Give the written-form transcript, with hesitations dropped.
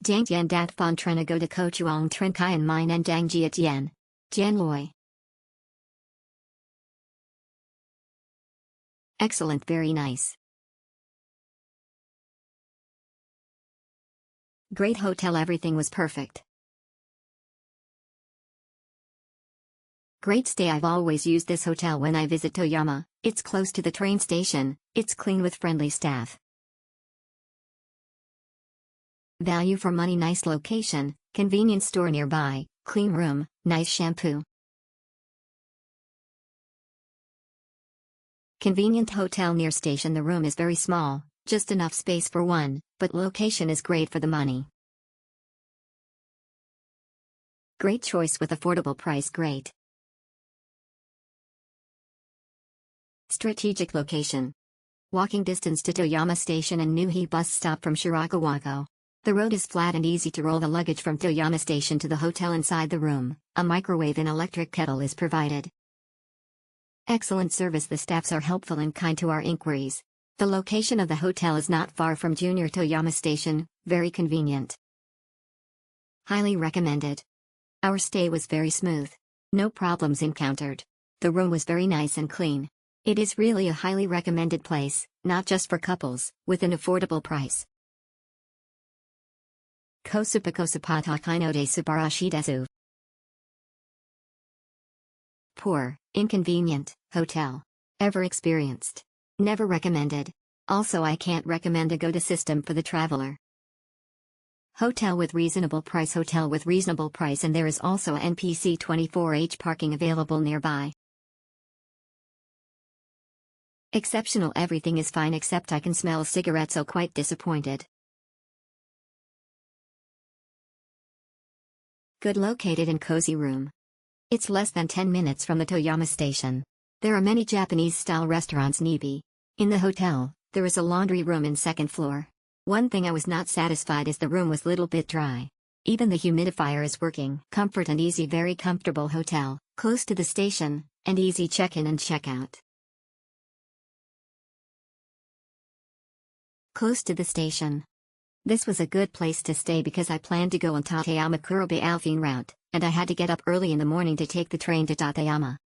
Dang Dien Dat Phan Trena Go De Ko Chuang Tren Kien Mine and Dang Jia Tien. Jian Loi. Excellent, very nice. Great hotel, everything was perfect. Great stay, I've always used this hotel when I visit Toyama. It's close to the train station, it's clean with friendly staff. Value for money, nice location, convenience store nearby, clean room, nice shampoo. Convenient hotel near station, the room is very small, just enough space for one, but location is great for the money. Great choice with affordable price, great. Strategic location. Walking distance to Toyama Station and Nuhi bus stop from Shirakawa. The road is flat and easy to roll the luggage from Toyama Station to the hotel inside the room. A microwave and electric kettle is provided. Excellent service, the staffs are helpful and kind to our inquiries. The location of the hotel is not far from Junior Toyama Station, very convenient. Highly recommended. Our stay was very smooth. No problems encountered. The room was very nice and clean. It is really a highly recommended place, not just for couples, with an affordable price. Kosupata Kainode Subarashi Desu. Poor, inconvenient, hotel. Ever experienced. Never recommended. Also, I can't recommend a go-to system for the traveler. Hotel with reasonable price, and there is also a NPC 24H parking available nearby. Exceptional, everything is fine except I can smell cigarettes, so quite disappointed. Good, located and cozy room. It's less than 10 minutes from the Toyama station. There are many Japanese-style restaurants nearby. In the hotel, there is a laundry room in second floor. One thing I was not satisfied is the room was little bit dry. Even the humidifier is working. Comfort and easy, very comfortable hotel, close to the station, and easy check-in and check-out. Close to the station. This was a good place to stay because I planned to go on Tateyama Kurobe Alphine route, and I had to get up early in the morning to take the train to Tateyama.